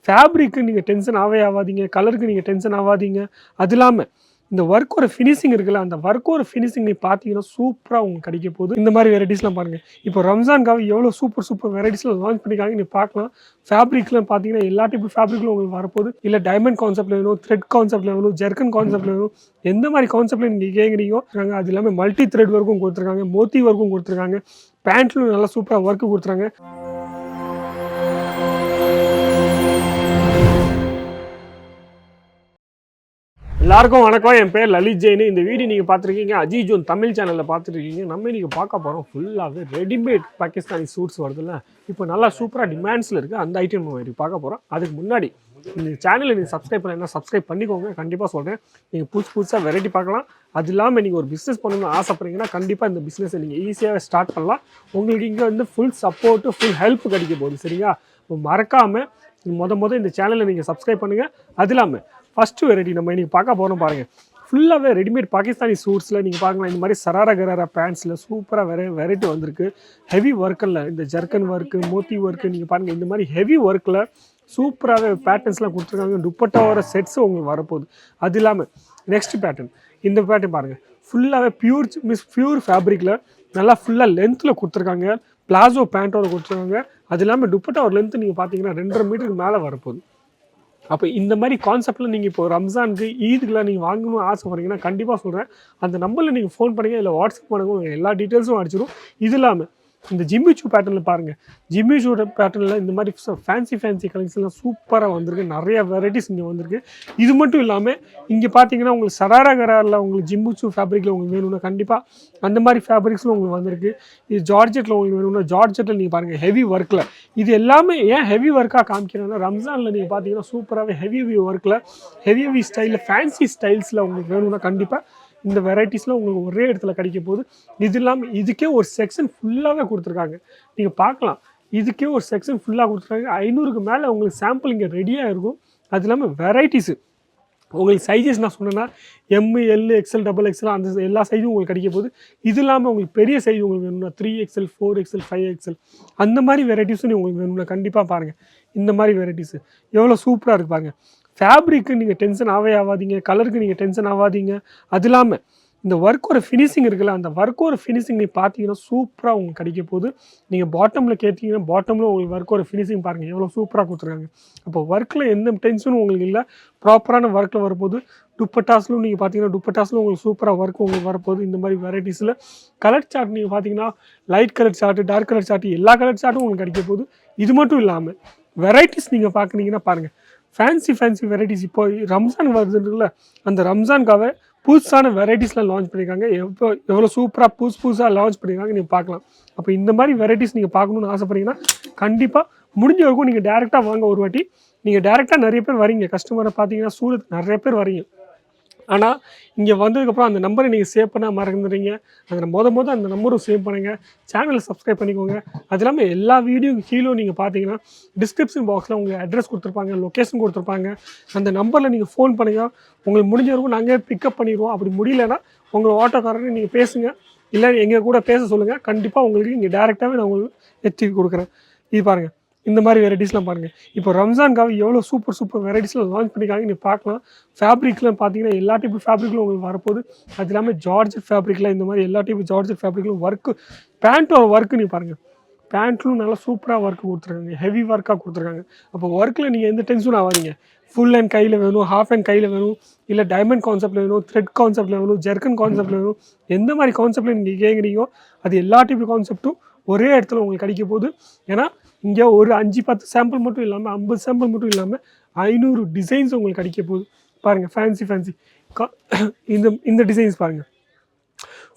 Fabric நீங்கள் tension ஆகாதீங்க, கலருக்கு நீங்கள் டென்ஷன் ஆகாதீங்க. அது இல்லாமல் இந்த ஒர்க்கோட ஃபினிஷிங் இருக்குல்ல, அந்த ஒர்க்கோட ஃபினிஷிங் நீ பார்த்தீங்கன்னா சூப்பராக உங்களுக்கு கிடைக்க போகுது. இந்த மாதிரி வெரைட்டிஸ்லாம் பாருங்கள். இப்போ ரம்ஜான்காக எவ்வளோ சூப்பர் வெரைட்டிஸ்லாம் லான்ச் பண்ணியிருக்காங்க நீ பார்க்கலாம். ஃபேப்ரிக்லாம் பார்த்தீங்கன்னா எல்லா டைப் ஃபேப்ரிக்லும் உங்களுக்கு வரப்போகுது. இல்லை டைமண்ட் கான்செப்ட்ல வேணும், த்ரெட் கான்செப்ட்ல வேணும், ஜெர்கன் கான்செப்ட்ல வேணும், எந்த மாதிரி கான்செப்ட்ல நீங்கள் கேட்குறீங்களோ அது எல்லாமே மல்டி த்ரெட் ஒர்க்கும் கொடுத்துருக்காங்க, மோத்தி ஒர்க்கும் கொடுத்துருக்காங்க, பேண்ட்லும் நல்லா சூப்பராக ஒர்க்கு கொடுத்துருக்காங்க. எல்லாருக்கும் வணக்கம். என் பேர் லலித் ஜெயின். இந்த வீடியோ நீங்கள் பார்த்துருக்கீங்க அஜி ஜோன் தமிழ் சேனலில் பார்த்துருக்கீங்க. நம்ம நீங்கள் பார்க்க போகிறோம் ஃபுல்லாகவே ரெடிமேட் பாகிஸ்தானி சூட்ஸ் வருதுல்ல, இப்போ நல்லா சூப்பராக டிமாண்ட்ஸில் இருக்குது. அந்த ஐட்டம் நம்ம பார்க்க போகிறோம். அதுக்கு முன்னாடி இந்த சேனலை நீங்கள் சப்ஸ்கிரைப் பண்ணலாம், சப்ஸ்கிரைப் பண்ணிக்கோங்க. கண்டிப்பாக சொல்கிறேன், நீங்கள் புதுசாக வெரைட்டி பார்க்கலாம். அது இல்லாமல் நீங்கள் ஒரு பிஸ்னஸ் பண்ணணும்னு ஆசைப்படுறீங்கன்னா கண்டிப்பாக இந்த பிஸ்னஸை நீங்கள் ஈஸியாக ஸ்டார்ட் பண்ணலாம். உங்களுக்கு இங்கே வந்து ஃபுல் சப்போர்ட்டு, ஃபுல் ஹெல்ப் கிடைக்க போகுது. சரியா? மறக்காமல் இந்த சேனலை நீங்கள் சப்ஸ்கிரைப் பண்ணுங்கள். அது இல்லாமல் ஃபஸ்ட்டு வெரைட்டி நம்ம இன்றைக்கி பார்க்க போகிறோம் பாருங்கள். ஃபுல்லாகவே ரெடிமேட் பாகிஸ்தானி சூட்ஸில் நீங்கள் பார்க்கலாம். இந்த மாதிரி சராரா கராரா பேண்ட்ஸில் சூப்பராக வெரைட்டி வந்திருக்கு. ஹெவி ஒர்க்கில் இந்த ஜர்கன் ஒர்க்கு, மோத்தி ஒர்க்கு நீங்கள் பாருங்கள். இந்த மாதிரி ஹெவி ஒர்க்கில் சூப்பராகவே பேட்டர்ன்ஸ்லாம் கொடுத்துருக்காங்க. துப்பட்டாவோட செட்ஸும் உங்களுக்கு வரப்போகுது. அது இல்லாமல் நெக்ஸ்ட் பேட்டர்ன், இந்த பேட்டர்ன் பாருங்கள். ஃபுல்லாகவே பியூர் ஃபேப்ரிக்கில் நல்லா ஃபுல்லாக லென்த்தில் கொடுத்துருக்காங்க. பிளாசோ பேண்ட்டோட கொடுத்துருக்காங்க. அது இல்லாமல் துப்பட்டாவோட லென்த்து நீங்கள் பார்த்தீங்கன்னா 2.5 மீட்டருக்கு மேலே வரப்போகுது. அப்போ இந்த மாதிரி கான்செப்டில் நீங்கள் இப்போ ரம்ஜானுக்கு ஈதுக்கெலாம் நீங்கள் வாங்கணும்னு ஆசைப்படுறீங்கன்னா கண்டிப்பாக சொல்கிறேன், அந்த நம்பரில் நீங்கள் ஃபோன் பண்ணுங்கள், இல்லை வாட்ஸ்அப் பண்ணுங்கள், எல்லா டீட்டெயில்ஸும் அடிச்சிடும். இது இல்லாமல் இந்த ஜிம்மிச்சூ பேட்டர்னில் பாருங்கள். ஜிம்மிச்சூ பேட்டர்னில் இந்த மாதிரி ஃபேன்சி கலெக்ஷன்லாம் சூப்பராக வந்திருக்கு. நிறைய வெரைட்டிஸ் இங்கே வந்திருக்கு. இது மட்டும் இல்லாமல் இங்கே பார்த்தீங்கன்னா உங்களுக்கு சராரா கராரில் உங்களுக்கு ஜிம்மிச்சூ ஃபேப்ரிக்கில் உங்களுக்கு வேணும்னா கண்டிப்பாக அந்த மாதிரி ஃபேப்ரிக்ஸும் உங்களுக்கு வந்திருக்கு. இது ஜார்ஜெட்டில் உங்களுக்கு வேணும்னா ஜார்ஜெட்டில் நீங்கள் பாருங்கள் ஹெவி ஒர்க்கில். இது எல்லாமே ஏன் ஹெவி ஒர்க்காக காமிக்கிறேன்னா, ரம்ஜானில் நீங்கள் பார்த்தீங்கன்னா சூப்பராகவே ஹெவி ஒர்க்கில், ஹெவி ஸ்டைலில், ஃபேன்சி ஸ்டைல்ஸில் உங்களுக்கு வேணும்னா கண்டிப்பாக இந்த வெரைட்டிஸ்லாம் உங்களுக்கு ஒரே இடத்துல கிடைக்க போகுது. இது இல்லாமல் இதுக்கே ஒரு செக்ஷன் ஃபுல்லாகவே கொடுத்துருக்காங்க. நீங்கள் பார்க்கலாம், இதுக்கே ஒரு செக்ஷன் ஃபுல்லாக கொடுத்துருக்காங்க. 500க்கு மேலே உங்களுக்கு சாம்பிள் இங்கே ரெடியாக இருக்கும். அது இல்லாமல் வெரைட்டிஸு உங்களுக்கு சைஸஸ் நான் சொன்னேன்னா ML, XL, XXL அந்த எல்லா சைஸும் உங்களுக்கு கிடைக்க போகுது. இது இல்லாமல் உங்களுக்கு பெரிய சைஸ் உங்களுக்கு வேணும்னா 3XL, 4XL, 5XL அந்த மாதிரி வெரைட்டிஸும் உங்களுக்கு வேணும்னா கண்டிப்பாக பாருங்கள். இந்த மாதிரி வெரைட்டிஸு எவ்வளோ சூப்பராக இருக்குது பாருங்கள். ஃபேப்ரிக்கு நீங்கள் டென்ஷன் ஆகாதீங்க, கலருக்கு நீங்கள் டென்ஷன் ஆகாதீங்க. அது இல்லாமல் இந்த ஒர்க்கோட ஃபினிஷிங் இருக்குல்ல, அந்த ஒர்க்கோட ஃபினிஷிங் நீங்கள் பார்த்தீங்கன்னா சூப்பராக உங்களுக்கு கிடைக்க போகுது. நீங்கள் பாட்டமில் கேட்டிங்கன்னா பாட்டமில் உங்களுக்கு ஒர்க்கோட ஃபினிஷிங் பாருங்கள் எவ்வளோ சூப்பராக கொடுத்துருக்காங்க. அப்போ ஒர்க்கில் எந்த டென்ஷனும் உங்களுக்கு இல்லை, ப்ராப்பரான ஒர்க்கில் வரப்போகுது. துப்பட்டாஸ்லும் நீங்கள் பார்த்தீங்கன்னா துப்பட்டாஸ்லும் உங்களுக்கு சூப்பராக ஒர்க் உங்களுக்கு வரப்போகுது. இந்த மாதிரி வெரைட்டிஸில் கலர் சார்ட் நீங்கள் பார்த்தீங்கன்னா light colour chart, dark colour chart, எல்லா கலர் சார்ட்டும் உங்களுக்கு கிடைக்க போகுது. இது மட்டும் இல்லாமல் வெரைட்டிஸ் நீங்கள் பார்க்குறீங்கன்னா பாருங்கள், ஃபேன்சி வெரைட்டிஸ். இப்போ ரம்ஜான் வருதுல, அந்த ரம்ஜானுக்காக புதுசான வெரைட்டிஸ்லாம் லான்ச் பண்ணியிருக்காங்க. எவ்வளோ சூப்பராக புதுசாக லான்ச் பண்ணியிருக்காங்க நீங்கள் பார்க்கலாம். அப்போ இந்த மாதிரி வெரைட்டிஸ் நீங்கள் பார்க்கணுன்னு ஆசைப்பட்டீங்கன்னா கண்டிப்பாக முடிஞ்ச வரைக்கும் நீங்கள் டேரெக்டாக வாங்க. ஒரு வாட்டி நீங்கள் டேரெக்டாக நிறைய பேர் வரீங்க, கஸ்டமரை பார்த்தீங்கன்னா சூரத் நிறைய பேர் வரீங்க. ஆனால் இங்கே வந்ததுக்கப்புறம் அந்த நம்பரை நீங்கள் சேவ் பண்ண மறந்துடுறீங்க. அந்த அந்த நம்பரும் சேவ் பண்ணுங்கள், சேனலை சப்ஸ்கிரைப் பண்ணிக்கோங்க. அது இல்லாமல் எல்லா வீடியோக்கு கீழே நீங்கள் பார்த்தீங்கன்னா டிஸ்கிரிப்ஷன் பாக்ஸில் உங்களுக்கு அட்ரஸ் கொடுத்துருப்பாங்க, லொக்கேஷன் கொடுத்துருப்பாங்க. அந்த நம்பரில் நீங்கள் ஃபோன் பண்ணுங்கள். உங்களுக்கு முடிஞ்ச வரைக்கும் நாங்கள் பிக்கப் பண்ணிடுவோம். அப்படி முடியலன்னா உங்கள் ஆட்டோக்காரரை நீங்கள் பேசுங்க, இல்லை எங்கள் கூட பேச சொல்லுங்கள். கண்டிப்பாக உங்களுக்கு இங்கே டேரெக்டாகவே நான் உங்களுக்கு எத்தி கொடுக்குறேன். இது பாருங்கள், இந்த மாதிரி வெரைட்டிஸ்லாம் பாருங்கள். இப்போ ரம்ஜானுக்காக எவ்வளோ சூப்பர் வெரைட்டிஸ்லாம் லான்ச் பண்ணியிருக்காங்க நீங்கள் பார்க்கலாம். ஃபேப்ரிக்லாம் பார்த்தீங்கன்னா எல்லா டைப் ஃபேப்ரிக்லும் உங்களுக்கு வரப்போகுது. அது இல்லாமல் ஜார்ஜெட் ஃபேப்ரிக்கில் இந்த மாதிரி எல்லா டைப் ஜார்ஜெட் ஃபேப்ரிக்லும் ஒர்க்கு, பேண்ட்டோட ஒர்க்கு நீங்கள் பாருங்கள். பேண்ட்லும் நல்லா சூப்பராக ஒர்க்கு கொடுத்துருக்காங்க, ஹெவி ஒர்க்காக கொடுத்துருக்காங்க. அப்போ ஒர்க்கில் நீங்கள் எந்த டென்ஷனும் ஆகாதீங்க. ஃபுல் ஹேண்ட் கையில் வேணும், ஹாஃப் ஹேண்ட் கையில் வேணும், இல்லை டைமண்ட் கான்செப்ட்டில் வேணும், த்ரெட் கான்செப்ட்டில் வேணும், ஜெர்கன் கான்செப்ட்டில் வேணும், எந்த மாதிரி கான்செப்ட்டில் நீங்கள் கேட்குறீங்களோ அது எல்லா டைப் கான்செப்ட்டும் ஒரே இடத்துல உங்களுக்கு கிடைக்க போகுது. ஏன்னா இங்கே ஒரு 5-10 சாம்பிள் மட்டும் இல்லாமல் 50 சாம்பிள் மட்டும் இல்லாமல் 500 டிசைன்ஸ் உங்களுக்கு கிடைக்க போகுது. பாருங்கள், ஃபேன்சி இந்த டிசைன்ஸ் பாருங்கள்.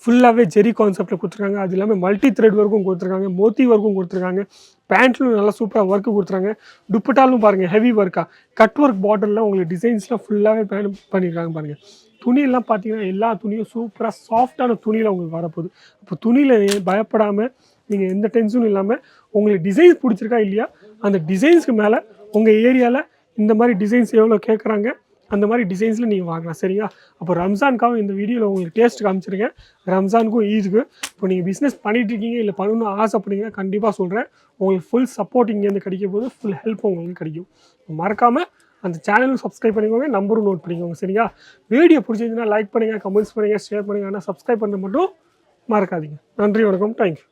ஃபுல்லாகவே ஜெரி கான்செப்டில் கொடுத்துருக்காங்க. அது இல்லாமல் மல்டி த்ரெட் ஒர்க்கும் கொடுத்துருக்காங்க, மோத்தி ஒர்க்கும் கொடுத்துருக்காங்க, பேண்ட்லும் நல்லா சூப்பராக ஒர்க்கு கொடுத்துருக்காங்க. துப்பட்டாலும் பாருங்கள் ஹெவி ஒர்க்காக, கட் ஒர்க் பாட்டிலில் உங்களுக்கு டிசைன்ஸ்லாம் ஃபுல்லாகவே பண்ணியிருக்காங்க பாருங்கள். துணியெல்லாம் பார்த்தீங்கன்னா எல்லா துணியும் சூப்பராக சாஃப்டான துணியில் உங்களுக்கு வரப்போகுது. இப்போ துணியில் பயப்படாமல் நீங்கள் எந்த டென்ஷனும் இல்லாமல் உங்களுக்கு டிசைன்ஸ் பிடிச்சிருக்கா இல்லையா, அந்த டிசைன்ஸ்க்கு மேலே உங்கள் ஏரியாவில் இந்த மாதிரி டிசைன்ஸ் எவ்வளோ கேட்குறாங்க அந்த மாதிரி டிசைன்ஸில் நீங்கள் வாங்கலாம் சரிங்களா. அப்போ ரம்ஜானுக்காக இந்த வீடியோவில் உங்களுக்கு டேஸ்ட் காமிச்சிருக்கேன். ரம்ஜானுக்கும் ஈதுக்கு இப்போ நீங்கள் பிஸ்னஸ் பண்ணிட்டு இருக்கீங்க இல்லை பண்ணணும்னு ஆசைப்படுறீங்கன்னா கண்டிப்பாக சொல்கிறேன், உங்களுக்கு ஃபுல் சப்போர்ட் இங்கேருந்து கிடைக்கும் போது ஃபுல் ஹெல்ப் உங்களுக்கு கிடைக்கும். மறக்காமல் அந்த சேனலும் சப்ஸ்கிரைப் பண்ணிக்கோங்க, நம்பரும் நோட் பண்ணிக்கோங்க சரிங்களா. வீடியோ பிடிச்சிருந்துன்னா லைக் பண்ணுங்கள், கமெண்ட்ஸ் பண்ணுங்கள், ஷேர் பண்ணுங்கள். ஆனால் சப்ஸ்கிரைப் பண்ண மட்டும் மறக்காதீங்க. நன்றி, வணக்கம், தேங்க்யூ.